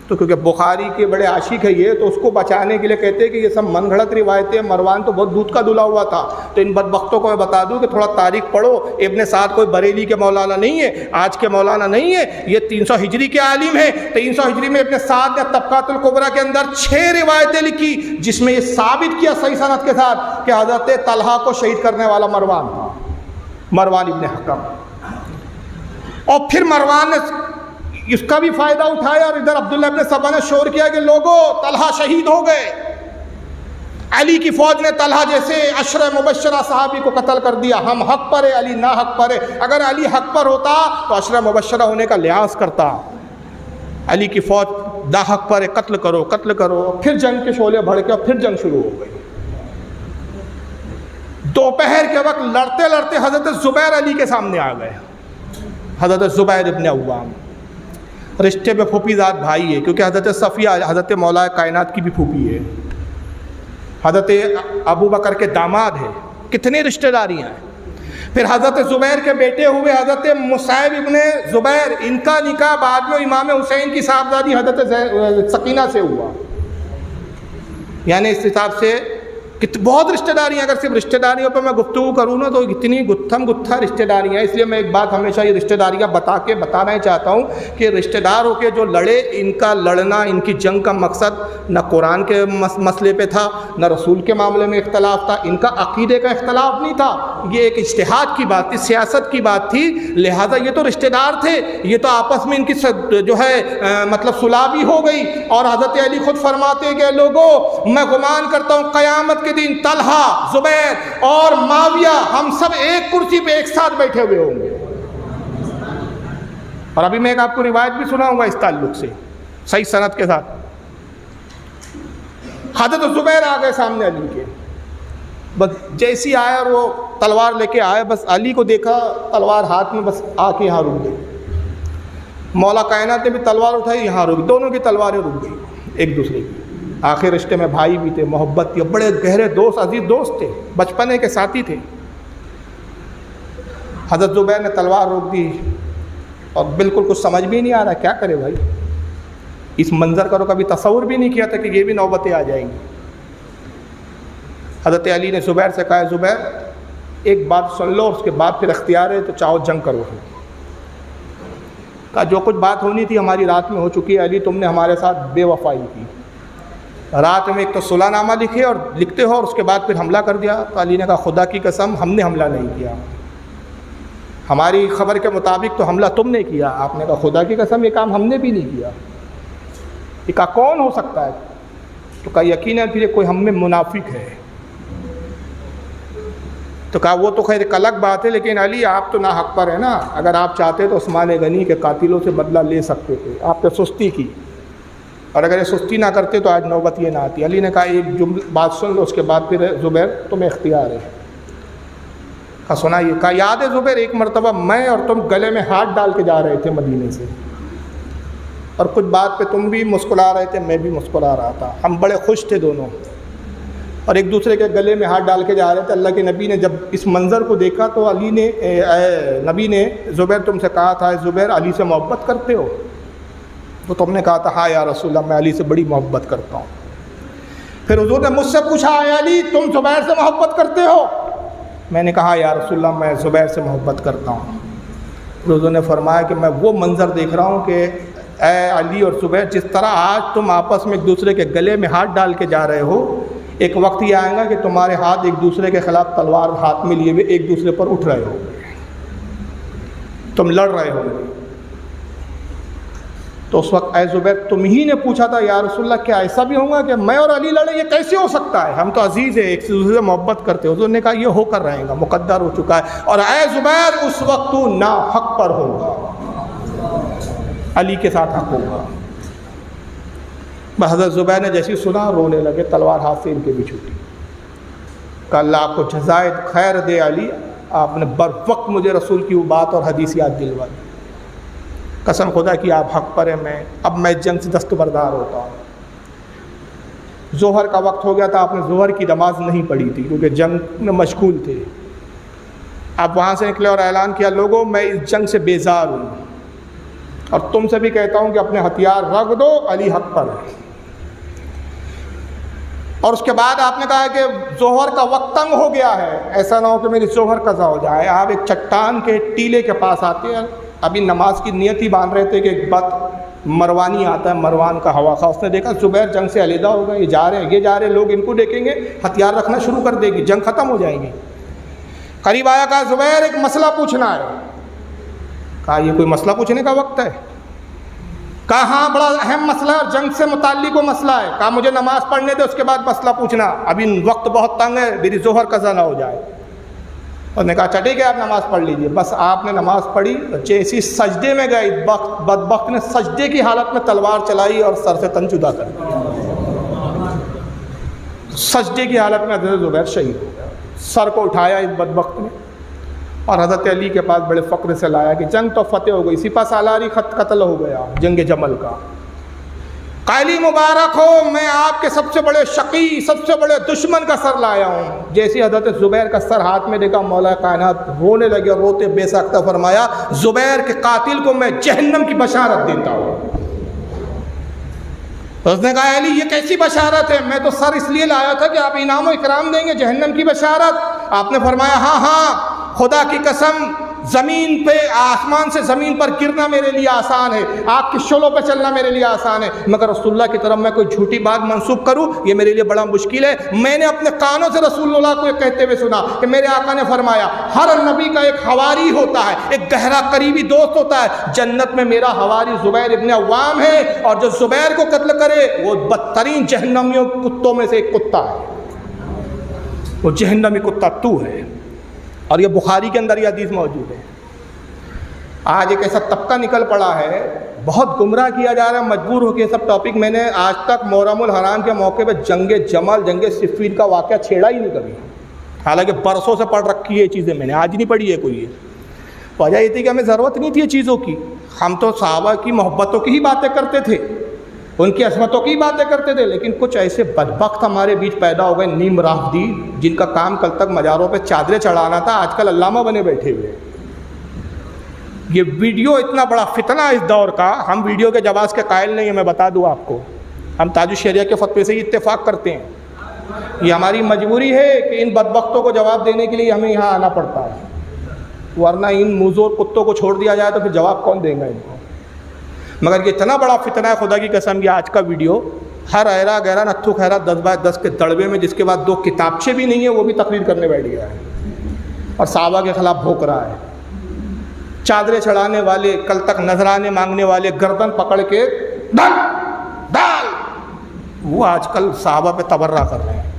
S1: تو کیونکہ بخاری کے بڑے عاشق ہے یہ، تو اس کو بچانے کے لیے کہتے ہیں کہ یہ سب من گھڑت روایتیں، مروان تو بہت دودھ کا دھلا ہوا تھا۔ تو ان بدبختوں کو میں بتا دوں کہ تھوڑا تاریخ پڑھو، ابن سعد کوئی بریلی کے مولانا نہیں ہے، آج کے مولانا نہیں ہے، یہ 300 ہجری کے عالم ہیں۔ 300 ہجری میں ابن سعد نے طبقات الکبریٰ کے اندر 6 روایتیں لکھی، جس میں یہ ثابت کیا صحیح سند کے ساتھ کہ حضرت طلحہ کو شہید کرنے والا مروان تھا، مروان ابن حکم۔ اور پھر مروان نے اس کا بھی فائدہ اٹھایا، اور ادھر عبداللہ ابن سبا نے شور کیا کہ لوگوں طلحہ شہید ہو گئے، علی کی فوج نے طلحہ جیسے 10 مبشرہ صحابی کو قتل کر دیا، ہم حق پر ہے، علی نا حق پر ہے۔ اگر علی حق پر ہوتا تو 10 مبشرہ ہونے کا لحاظ کرتا، علی کی فوج نا حق پر ہے، قتل کرو قتل کرو۔ پھر جنگ کے شعلے بھڑ کے اور پھر جنگ شروع ہو گئی۔ دوپہر کے وقت لڑتے لڑتے حضرت زبیر علی کے سامنے آ گئے، حضرت زبیر ابن عوام، رشتے میں پھوپھی زاد بھائی ہے، کیونکہ حضرت صفیہ حضرت مولا کائنات کی بھی پھوپھی ہے، حضرت ابو بکر کے داماد ہے، کتنی رشتہ داریاں ہیں. پھر حضرت زبیر کے بیٹے ہوئے حضرت مصعب ابن زبیر، ان کا نکاح بعد میں امام حسین کی صاحبزادی حضرت سکینہ سے ہوا. یعنی اس حساب سے بہت رشتہ داریاں. اگر صرف رشتہ داریوں پہ میں گفتگو کروں نا تو اتنی گتھم گتھا رشتہ داریاں. اس لیے میں ایک بات ہمیشہ یہ رشتہ داریاں بتانا ہی چاہتا ہوں کہ رشتہ دار ہو کے جو لڑے، ان کا لڑنا، ان کی جنگ کا مقصد نہ قرآن کے مسئلے پہ تھا، نہ رسول کے معاملے میں اختلاف تھا، ان کا عقیدے کا اختلاف نہیں تھا. یہ ایک اجتہاد کی بات تھی، سیاست کی بات تھی. لہٰذا یہ تو رشتہ دار تھے، یہ تو آپس میں ان کی جو ہے مطلب صلح بھی ہو گئی. اور حضرت علی خود فرماتے کہ لوگوں، میں گمان کرتا ہوں قیامت کے دن طلحہ، زبیر اور معاویہ ہم سب ایک کرسی پہ ایک ساتھ بیٹھے ہوئے ہوں گے. اور ابھی میں ایک آپ کو روایت بھی سناؤں گا اس تعلق سے صحیح سند کے ساتھ. حضرت زبیر آ گئے سامنے علی کے، بس جیسی آیا اور وہ تلوار لے کے آئے، بس علی کو دیکھا تلوار ہاتھ میں، بس آ کے یہاں رک گئے. مولا کائنات نے بھی تلوار اٹھائی، یہاں رک، دونوں کی تلواریں رک گئی ایک دوسرے کی. آخر رشتے میں بھائی بھی تھے، محبت تھی، بڑے گہرے دوست، عزیز دوست تھے، بچپنے کے ساتھی تھے. حضرت زبیر نے تلوار روک دی اور بالکل کچھ سمجھ بھی نہیں آ رہا کیا کرے بھائی. اس منظر کا کبھی تصور بھی نہیں کیا تھا کہ یہ بھی نوبتیں آ جائیں گی. حضرت علی نے زبیر سے کہا، زبیر ایک بات سن لو اور اس کے بعد پھر اختیار ہے تو چاہو جنگ کرو. کہا جو کچھ بات ہونی تھی ہماری رات میں ہو چکی ہے علی، تم نے ہمارے ساتھ بے وفائی کی. رات میں ایک تو صلح نامہ لکھے اور لکھتے ہو اور اس کے بعد پھر حملہ کر دیا. تو علی نے کہا خدا کی قسم ہم نے حملہ نہیں کیا، ہماری خبر کے مطابق تو حملہ تم نے کیا. آپ نے کہا خدا کی قسم یہ کام ہم نے بھی نہیں کیا. یہ کہا کون ہو سکتا ہے؟ تو کہا یقیناً پھر کوئی ہم میں منافق ہے. تو کہا وہ تو خیر ایک الگ بات ہے، لیکن علی آپ تو ناحق پر ہے نا. اگر آپ چاہتے تو عثمان غنی کے قاتلوں سے بدلہ لے سکتے تھے، آپ نے سستی کی، اور اگر یہ سستی نہ کرتے تو آج نوبت یہ نہ آتی. علی نے کہا ایک بات سن لو، اس کے بعد پھر زبیر تمہیں اختیار ہے. کہا سنائیے. کہا یاد ہے زبیر ایک مرتبہ میں اور تم گلے میں ہاتھ ڈال کے جا رہے تھے مدینے سے، اور کچھ بات پہ تم بھی مسکرا رہے تھے، میں بھی مسکرا رہا تھا، ہم بڑے خوش تھے دونوں، اور ایک دوسرے کے گلے میں ہاتھ ڈال کے جا رہے تھے. اللہ کے نبی نے جب اس منظر کو دیکھا تو نبی نے زبیر تم سے کہا تھا زبیر علی سے محبت کرتے ہو؟ تو تم نے کہا تھا ہاں یا رسول اللہ میں علی سے بڑی محبت کرتا ہوں. پھر حضور نے مجھ سے پوچھا اے علی تم زبیر سے محبت کرتے ہو؟ میں نے کہا یا رسول اللہ میں زبیر سے محبت کرتا ہوں. حضور نے فرمایا کہ میں وہ منظر دیکھ رہا ہوں کہ اے علی اور زبیر جس طرح آج تم آپس میں ایک دوسرے کے گلے میں ہاتھ ڈال کے جا رہے ہو، ایک وقت یہ آئے گا کہ تمہارے ہاتھ ایک دوسرے کے خلاف تلوار ہاتھ میں لیے ہوئے ایک دوسرے پر اٹھ رہے ہو، تم لڑ رہے ہو. تو اس وقت اے زبیر تم ہی نے پوچھا تھا یا رسول اللہ کیا ایسا بھی ہوگا کہ میں اور علی لڑیں؟ یہ کیسے ہو سکتا ہے، ہم تو عزیز ہیں، ایک دوسرے سے محبت کرتے. حضور نے کہا یہ ہو کر رہے گا، مقدر ہو چکا ہے. اور اے زبیر اس وقت تو ناحق پر ہوگا، علی کے ساتھ حق ہوگا. حضرت زبیر نے جیسی سنا رونے لگے، تلوار ہاتھ سے ان کے بھی چھوٹی. کہ اللہ آپ کو جزائے خیر دے علی، آپ نے بر وقت مجھے رسول کی وہ بات اور حدیث یاد دلوا دی. قسم خدا کی آپ حق پر ہیں، اب میں جنگ سے دستبردار ہوتا ہوں. ظہر کا وقت ہو گیا تھا، آپ نے ظہر کی نماز نہیں پڑھی تھی کیونکہ جنگ میں مشغول تھے. آپ وہاں سے نکلے اور اعلان کیا لوگوں میں اس جنگ سے بیزار ہوں، اور تم سے بھی کہتا ہوں کہ اپنے ہتھیار رکھ دو، علی حق پر ہے. اور اس کے بعد آپ نے کہا کہ ظہر کا وقت تنگ ہو گیا ہے، ایسا نہ ہو کہ میری ظہر قضا ہو جائے. آپ ایک چٹان کے ٹیلے کے پاس آتے ہیں، ابھی نماز کی نیت ہی باندھ رہے تھے کہ ایک بت مروانی آتا ہے، مروان کا ہوا خواہ، اس نے دیکھا زبیر جنگ سے علیحدہ ہو گئے، یہ جا رہے ہیں، یہ جا رہے ہیں، لوگ ان کو دیکھیں گے ہتھیار رکھنا شروع کر دے گی، جنگ ختم ہو جائے گی. قریب آیا، کہا زبیر ایک مسئلہ پوچھنا ہے. کہا یہ کوئی مسئلہ پوچھنے کا وقت ہے؟ کہا ہاں بڑا اہم مسئلہ ہے، جنگ سے متعلق وہ مسئلہ ہے. کہا مجھے نماز پڑھنے دے، اس کے بعد مسئلہ پوچھنا، ابھی وقت بہت تنگ ہے، میری ظہر قضا نہ ہو جائے. اور نے کہا چٹے کہ آپ نماز پڑھ لیجئے. بس آپ نے نماز پڑھی، جیسی سجدے میں گئی بدبخت نے سجدے کی حالت میں تلوار چلائی اور سر سے تن جدا کر دیا. سجدے کی حالت میں حضرت زبیر شہید ہو گیا. سر کو اٹھایا اس بدبخت نے اور حضرت علی کے پاس بڑے فخر سے لایا کہ جنگ تو فتح ہو گئی، سپہ سالاری قتل ہو گیا جنگ جمل کا. قائلی مبارک ہو، میں آپ کے سب سے بڑے شقی، سب سے بڑے دشمن کا سر لایا ہوں۔ جیسے حضرت زبیر کا سر ہاتھ میں دیکھا، مولا کائنات رونے لگے اور روتے بے ساختہ فرمایا زبیر کے قاتل کو میں جہنم کی بشارت دیتا ہوں۔ اس نے کہا علی یہ کیسی بشارت ہے؟ میں تو سر اس لیے لایا تھا کہ آپ انعام و اکرام دیں گے، جہنم کی بشارت؟ آپ نے فرمایا ہاں ہاں، خدا کی قسم زمین پہ، آسمان سے زمین پر گرنا میرے لیے آسان ہے، آگ کی شعلوں پہ چلنا میرے لیے آسان ہے، مگر رسول اللہ کی طرف میں کوئی جھوٹی بات منسوب کروں یہ میرے لیے بڑا مشکل ہے۔ میں نے اپنے کانوں سے رسول اللہ کو یہ کہتے ہوئے سنا کہ میرے آقا نے فرمایا ہر نبی کا ایک حواری ہوتا ہے، ایک گہرا قریبی دوست ہوتا ہے، جنت میں میرا حواری زبیر ابن عوام ہے، اور جو زبیر کو قتل کرے وہ بدترین جہنمیوں کتوں میں سے ایک کتا ہے، وہ جہنمی کتا تو ہے۔ اور یہ بخاری کے اندر یہ حدیث موجود ہے۔ آج ایک ایسا طبقہ نکل پڑا ہے، بہت گمراہ کیا جا رہا ہے، مجبور ہو کے سب ٹاپک میں نے آج تک محرم الحرام کے موقع پہ جنگ جمل، جنگ صفین کا واقعہ چھیڑا ہی نہیں کبھی، حالانکہ برسوں سے پڑھ رکھی ہے یہ چیزیں، میں نے آج نہیں پڑھی ہے کوئی یہ۔ وجہ یہ تھی کہ ہمیں ضرورت نہیں تھی یہ چیزوں کی، ہم تو صحابہ کی محبتوں کی ہی باتیں کرتے تھے، ان کی عظمتوں کی باتیں کرتے تھے، لیکن کچھ ایسے بدبخت ہمارے بیچ پیدا ہو گئے نیم رافضی، جن کا کام کل تک مزاروں پہ چادریں چڑھانا تھا، آج کل علامہ بنے بیٹھے ہوئے۔ یہ ویڈیو اتنا بڑا فتنہ اس دور کا، ہم ویڈیو کے جواز کے قائل نہیں ہیں، میں بتا دوں آپ کو، ہم تاج الشریعہ کے فتوے سے ہی اتفاق کرتے ہیں۔ یہ ہماری مجبوری ہے کہ ان بدبختوں کو جواب دینے کے لیے ہمیں یہاں آنا پڑتا ہے، ورنہ ان موزور کتوں کو چھوڑ دیا جائے تو پھر جواب کون دے گا ان کو؟ مگر یہ اتنا بڑا فتنہ ہے خدا کی قسم، یہ آج کا ویڈیو ہر ایرا گہرا نتھو خیرا 10x10 کے دڑبے میں، جس کے بعد 2 کتابچے بھی نہیں ہیں، وہ بھی تقریر کرنے بیٹھ گیا ہے اور صحابہ کے خلاف بھونک رہا ہے۔ چادریں چڑھانے والے، کل تک نذرانے مانگنے والے، گردن پکڑ کے ڈال ڈال، وہ آج کل صحابہ پہ تبرہ کر رہے ہیں،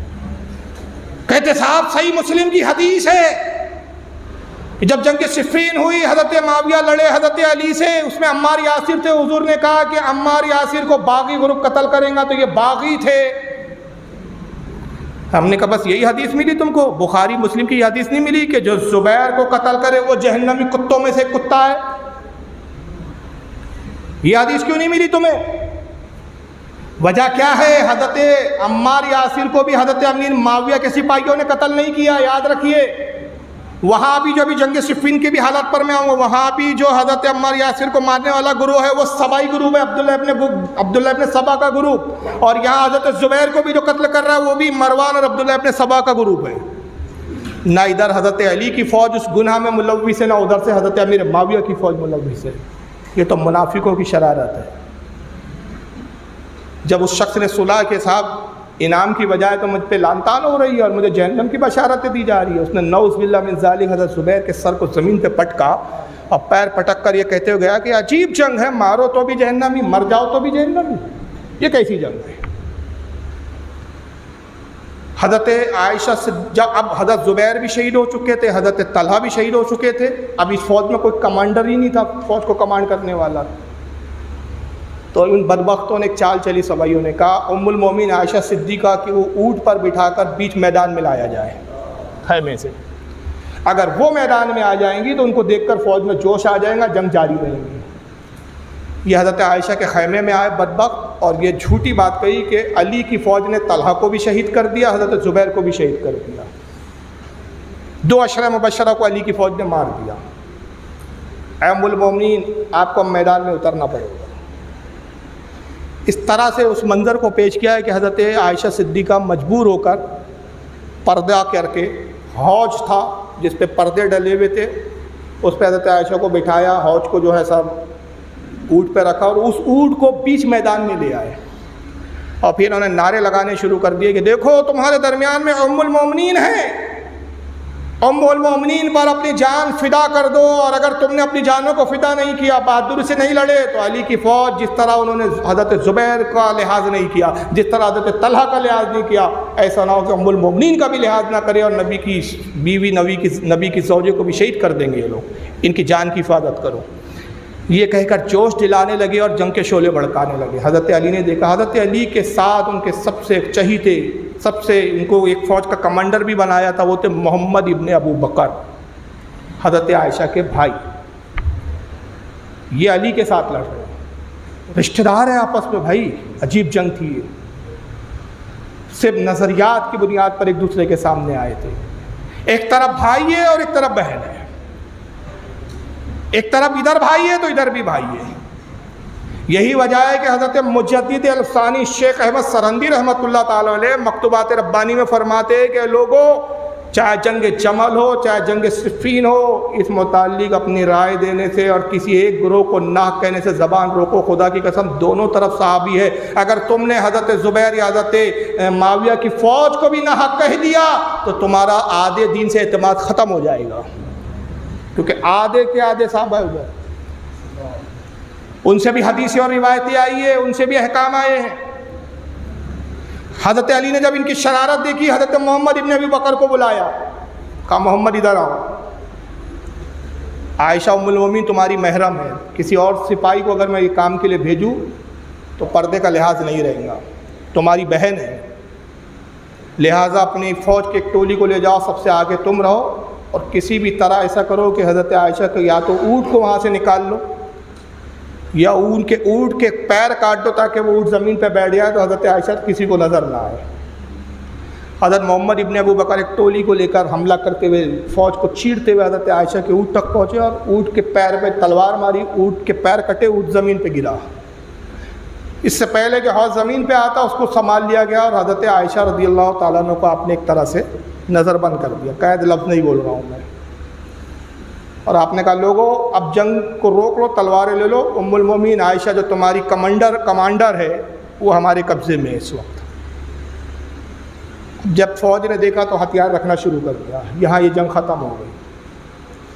S1: کہتے صاحب صحیح مسلم کی حدیث ہے کہ جب جنگ صفین ہوئی، حضرت معاویہ لڑے حضرت علی سے، اس میں عمار یاسر تھے، حضور نے کہا کہ عمار یاسر کو باغی گروپ قتل کریں گا، تو یہ باغی تھے۔ ہم نے کہا بس یہی حدیث ملی تم کو؟ بخاری مسلم کی یہ حدیث نہیں ملی کہ جو زبیر کو قتل کرے وہ جہنمی کتوں میں سے ایک کتا ہے؟ یہ حدیث کیوں نہیں ملی تمہیں؟ وجہ کیا ہے؟ حضرت عمار یاسر کو بھی حضرت امیر معاویہ کے سپاہیوں نے قتل نہیں کیا، یاد رکھیے۔ وہاں بھی جو ابھی جنگ صفین کی بھی حالت پر میں آؤں گا، وہاں بھی جو حضرت عمار یاسر کو مارنے والا گروہ ہے وہ سبائی گروہ ہے، عبداللہ ابن سبا کا گروہ، اور یہاں حضرت زبیر کو بھی جو قتل کر رہا ہے وہ بھی مروان اور عبداللہ ابن سبا کا گروہ ہے۔ نہ ادھر حضرت علی کی فوج اس گناہ میں ملوث ہے، نہ ادھر سے حضرت امیر معاویہ کی فوج ملوث ہے۔ یہ تو منافقوں کی شرارت ہے۔ جب اس شخص نے صلح کے صاحب انعام کی بجائے تو مجھ پہ لعن طعن ہو رہی ہے اور مجھے جہنم کی بشارتیں دی جا رہی ہے، اس نے نعوذ باللہ من ذالک حضرت زبیر کے سر کو زمین پہ پٹکا اور پیر پٹک کر یہ کہتے ہوئے گیا کہ عجیب جنگ ہے، مارو تو بھی جہنمی، مر جاؤ تو بھی جہنمی، یہ کیسی جنگ ہے؟ حضرت عائشہ جب اب حضرت زبیر بھی شہید ہو چکے تھے، حضرت طلحہ بھی شہید ہو چکے تھے، اب اس فوج میں کوئی کمانڈر ہی نہیں تھا فوج کو کمانڈ کرنے والا، تو ان بدبختوں نے ایک چال چلی، سبائیوں نے کہا ام المومن عائشہ صدیقہ کی وہ اونٹ پر بٹھا کر بیچ میدان میں لایا جائے خیمے سے، اگر وہ میدان میں آ جائیں گی تو ان کو دیکھ کر فوج میں جوش آ جائے گا، جنگ جاری رہے گی۔ یہ حضرت عائشہ کے خیمے میں آئے بدبخت اور یہ جھوٹی بات کہی کہ علی کی فوج نے طلحہ کو بھی شہید کر دیا، حضرت زبیر کو بھی شہید کر دیا، 2 عشرہ مبشرہ کو علی کی فوج نے مار دیا۔ اے ام المومنین آپ کو میدان میں اترنا پڑے گا۔ اس طرح سے اس منظر کو پیش کیا ہے کہ حضرت عائشہ صدیقہ مجبور ہو کر پردہ کر کے، حوض تھا جس پہ پردے ڈلے ہوئے تھے، اس پہ حضرت عائشہ کو بٹھایا، حوض کو جو ہے سب اونٹ پہ رکھا اور اس اونٹ کو بیچ میدان میں لے آئے، اور پھر انہوں نے نعرے لگانے شروع کر دیے کہ دیکھو تمہارے درمیان میں ام المومنین ہے، ام المومنین پر اپنی جان فدا کر دو، اور اگر تم نے اپنی جانوں کو فدا نہیں کیا، بہادری سے نہیں لڑے، تو علی کی فوج جس طرح انہوں نے حضرت زبیر کا لحاظ نہیں کیا، جس طرح حضرت طلحہ کا لحاظ نہیں کیا، ایسا نہ ہو کہ ام المومنین کا بھی لحاظ نہ کرے اور نبی کی بیوی، نبی کی زوجے کو بھی شہید کر دیں گے یہ لوگ، ان کی جان کی حفاظت کرو۔ یہ کہہ کر جوش دلانے لگے اور جنگ کے شعلے بھڑکانے لگے۔ حضرت علی نے دیکھا، حضرت علی کے ساتھ ان کے سب سے چہیتے، سب سے ان کو ایک فوج کا کمانڈر بھی بنایا تھا، وہ تھے محمد ابن ابو بکر، حضرت عائشہ کے بھائی، یہ علی کے ساتھ لڑ رہے ہیں۔ رشتہ دار ہیں آپس میں بھائی، عجیب جنگ تھی یہ، صرف نظریات کی بنیاد پر ایک دوسرے کے سامنے آئے تھے. ایک طرف بھائی ہے اور ایک طرف بہن ہے، ایک طرف ادھر بھائی ہے تو ادھر بھی بھائی ہے. یہی وجہ ہے کہ حضرت مجدد الثانی شیخ احمد سرہندی رحمۃ اللہ تعالی علیہ مکتوبات ربانی میں فرماتے ہیں کہ لوگوں، چاہے جنگ جمل ہو چاہے جنگ صفین ہو، اس متعلق اپنی رائے دینے سے اور کسی ایک گروہ کو ناحق کہنے سے زبان روکو. خدا کی قسم دونوں طرف صحابی ہے. اگر تم نے حضرت زبیر یا حضرت معاویہ کی فوج کو بھی ناحق کہہ دیا تو تمہارا آدھے دین سے اعتماد ختم ہو جائے گا، کیونکہ آدھے کے آدھے صحابہ ادھر، ان سے بھی حدیثیں اور روایتیں آئی ہیں، ان سے بھی احکام آئے ہیں. حضرت علی نے جب ان کی شرارت دیکھی، حضرت محمد ابن ابی بکر کو بلایا، کہا محمد ادھر آؤ، عائشہ ام المومنین تمہاری محرم ہے، کسی اور سپاہی کو اگر میں یہ کام کے لیے بھیجوں تو پردے کا لحاظ نہیں رہے گا، تمہاری بہن ہے، لہٰذا اپنی فوج کے ایک ٹولی کو لے جاؤ، سب سے آگے تم رہو، اور کسی بھی طرح ایسا کرو کہ حضرت عائشہ کو یا تو اونٹ کو وہاں سے نکال لو یا اونٹ کے پیر کاٹ دو تاکہ وہ اونٹ زمین پہ بیٹھ جائے تو حضرت عائشہ کسی کو نظر نہ آئے. حضرت محمد ابن ابو بکر ایک ٹولی کو لے کر حملہ کرتے ہوئے، فوج کو چیرتے ہوئے حضرت عائشہ کے اونٹ تک پہنچے اور اونٹ کے پیر پہ تلوار ماری، اونٹ کے پیر کٹے، اونٹ زمین پہ گرا. اس سے پہلے کہ حوض زمین پہ آتا اس کو سنبھال لیا گیا اور حضرت عائشہ رضی اللہ تعالیٰ عنہ کو آپ نے ایک طرح سے نظر بند کر دیا. قید لفظ نہیں بول رہا ہوں میں. اور آپ نے کہا لوگوں اب جنگ کو روک لو، تلواریں لے لو، ام المومنین عائشہ جو تمہاری کمانڈر ہے وہ ہمارے قبضے میں ہے اس وقت. جب فوج نے دیکھا تو ہتھیار رکھنا شروع کر دیا. یہاں یہ جنگ ختم ہو گئی.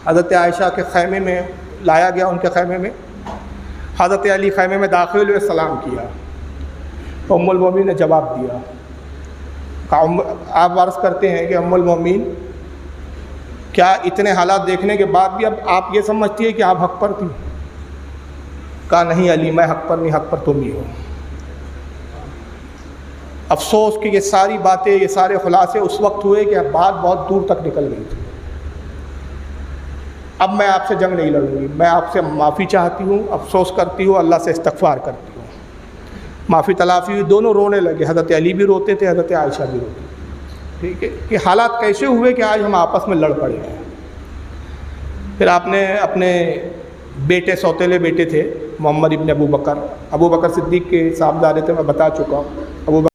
S1: حضرت عائشہ کے خیمے میں لایا گیا، ان کے خیمے میں. حضرت علی خیمے میں داخل ہوئے، سلام کیا. ام المومنین نے جواب دیا. آپ عرض کرتے ہیں کہ ام المومنین کیا اتنے حالات دیکھنے کے بعد بھی اب آپ یہ سمجھتی ہے کہ آپ حق پر تھی؟ کہا نہیں علی، میں حق پر نہیں، حق پر تم ہی ہو. افسوس کہ یہ ساری باتیں، یہ سارے خلاصے اس وقت ہوئے کہ اب بات بہت دور تک نکل گئی تھی. اب میں آپ سے جنگ نہیں لڑوں گی، میں آپ سے معافی چاہتی ہوں، افسوس کرتی ہوں، اللہ سے استغفار کرتی ہوں. معافی تلافی ہوئی، دونوں رونے لگے. حضرت علی بھی روتے تھے، حضرت عائشہ بھی روتی. ٹھیک ہے کہ حالات کیسے ہوئے کہ آج ہم آپس میں لڑ پڑے ہیں. پھر آپ نے اپنے بیٹے، سوتیلے بیٹے تھے محمد ابن ابو بکر صدیق کے صاحبزادے تھے، میں بتا چکا ہوں. ابو